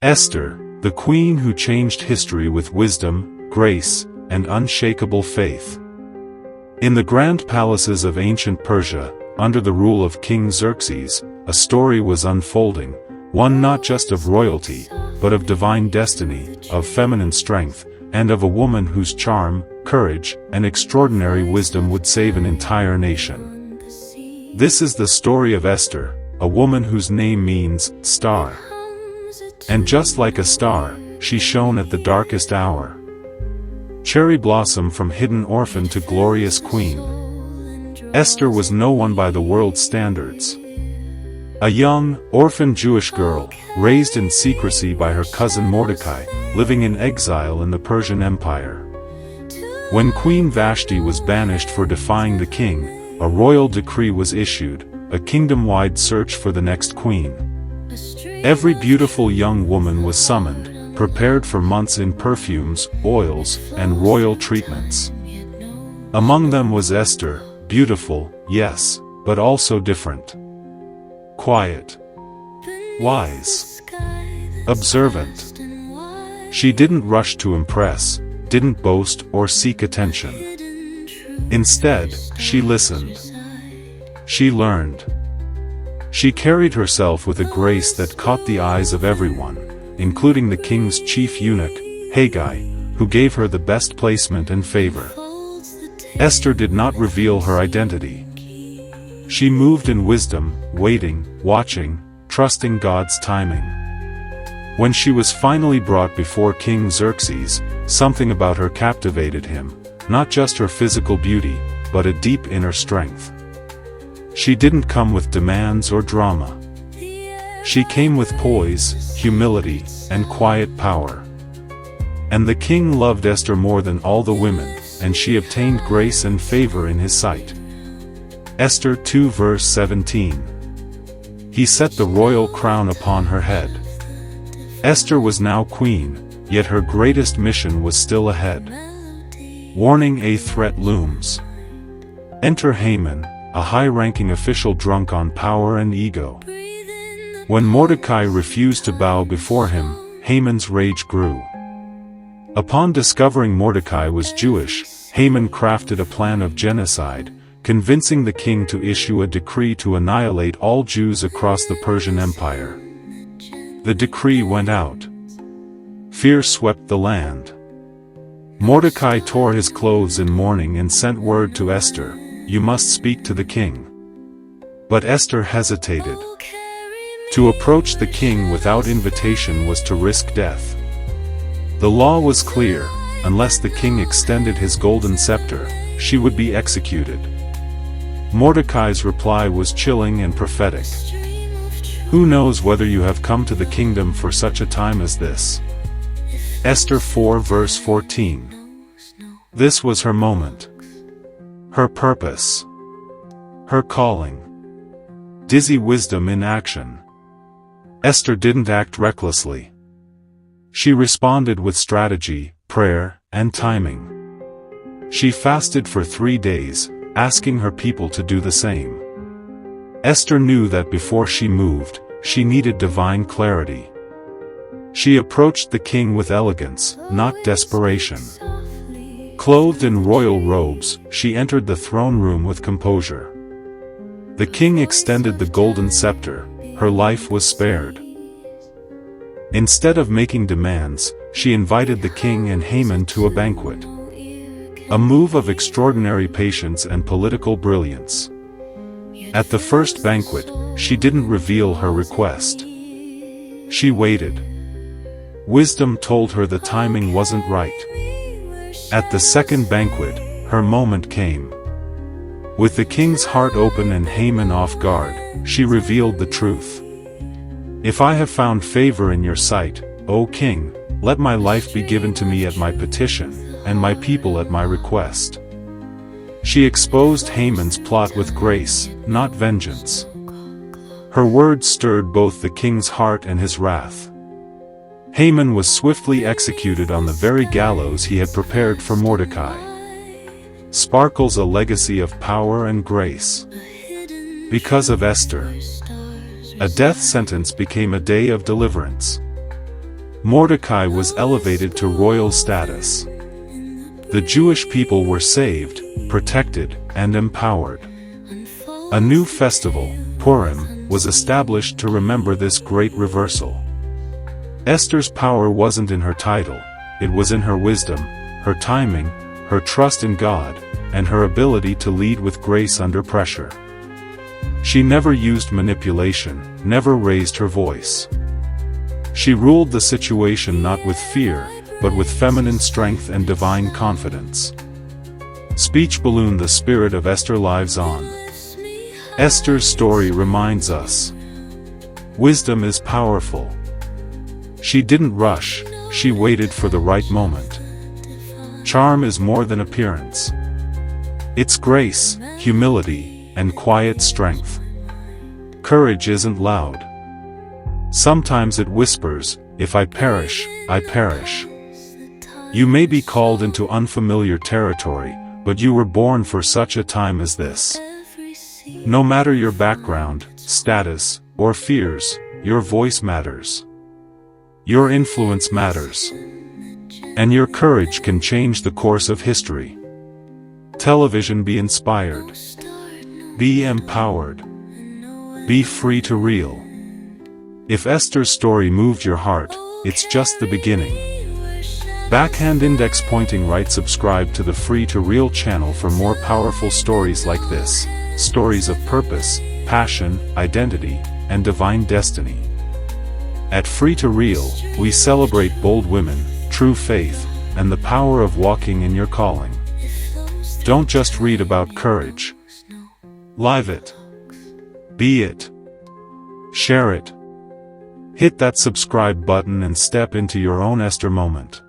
Esther, the queen who changed history with wisdom, grace, and unshakable faith. In the grand palaces of ancient Persia, under the rule of King Xerxes, a story was unfolding, one not just of royalty, but of divine destiny, of feminine strength, and of a woman whose charm, courage, and extraordinary wisdom would save an entire nation. This is the story of Esther, a woman whose name means star. And just like a star, she shone at the darkest hour. Cherry blossom from hidden orphan to glorious queen. Esther was no one by the world's standards. A young, orphan Jewish girl, raised in secrecy by her cousin Mordecai, living in exile in the Persian Empire. When Queen Vashti was banished for defying the king, a royal decree was issued, a kingdom-wide search for the next queen. Every beautiful young woman was summoned, prepared for months in perfumes, oils, and royal treatments. Among them was Esther, beautiful, yes, but also different. Quiet. Wise. Observant. She didn't rush to impress, didn't boast or seek attention. Instead, she listened. She learned. She carried herself with a grace that caught the eyes of everyone, including the king's chief eunuch, Haggai, who gave her the best placement and favor. Esther did not reveal her identity. She moved in wisdom, waiting, watching, trusting God's timing. When she was finally brought before King Xerxes, something about her captivated him, not just her physical beauty, but a deep inner strength. She didn't come with demands or drama. She came with poise, humility, and quiet power. And the king loved Esther more than all the women, and she obtained grace and favor in his sight. Esther 2 verse 17. He set the royal crown upon her head. Esther was now queen, yet her greatest mission was still ahead. Warning: a threat looms. Enter Haman, a high-ranking official drunk on power and ego. When Mordecai refused to bow before him, Haman's rage grew. Upon discovering Mordecai was Jewish, Haman crafted a plan of genocide, convincing the king to issue a decree to annihilate all Jews across the Persian Empire. The decree went out. Fear swept the land. Mordecai tore his clothes in mourning and sent word to Esther, "You must speak to the king." But Esther hesitated. To approach the king without invitation was to risk death. The law was clear: unless the king extended his golden scepter, she would be executed. Mordecai's reply was chilling and prophetic. "Who knows whether you have come to the kingdom for such a time as this?" Esther 4 verse 14. This was her moment. Her purpose. Her calling. Dizzy wisdom in action. Esther didn't act recklessly. She responded with strategy, prayer, and timing. She fasted for 3 days, asking her people to do the same. Esther knew that before she moved, she needed divine clarity. She approached the king with elegance, not desperation. Clothed in royal robes, she entered the throne room with composure. The king extended the golden scepter. Her life was spared. Instead of making demands, she invited the king and Haman to a banquet. A move of extraordinary patience and political brilliance. At the first banquet, she didn't reveal her request. She waited. Wisdom told her the timing wasn't right. At the second banquet, her moment came. With the king's heart open and Haman off guard, she revealed the truth. "If I have found favor in your sight, O king, let my life be given to me at my petition, and my people at my request." She exposed Haman's plot with grace, not vengeance. Her words stirred both the king's heart and his wrath. Haman was swiftly executed on the very gallows he had prepared for Mordecai. Sparkles a legacy of power and grace. Because of Esther, a death sentence became a day of deliverance. Mordecai was elevated to royal status. The Jewish people were saved, protected, and empowered. A new festival, Purim, was established to remember this great reversal. Esther's power wasn't in her title, it was in her wisdom, her timing, her trust in God, and her ability to lead with grace under pressure. She never used manipulation, never raised her voice. She ruled the situation not with fear, but with feminine strength and divine confidence. Speech balloon. The spirit of Esther lives on. Esther's story reminds us. Wisdom is powerful. She didn't rush, she waited for the right moment. Charm is more than appearance. It's grace, humility, and quiet strength. Courage isn't loud. Sometimes it whispers, "If I perish, I perish." You may be called into unfamiliar territory, but you were born for such a time as this. No matter your background, status, or fears, your voice matters. Your influence matters. And your courage can change the course of history. Television. Be inspired. Be empowered. Be free to reel. If Esther's story moved your heart, it's just the beginning. Backhand index pointing right. Subscribe to the Free to Reel channel for more powerful stories like this, stories of purpose, passion, identity, and divine destiny. At Free to Reel, we celebrate bold women, true faith, and the power of walking in your calling. Don't just read about courage. Live it. Be it. Share it. Hit that subscribe button and step into your own Esther moment.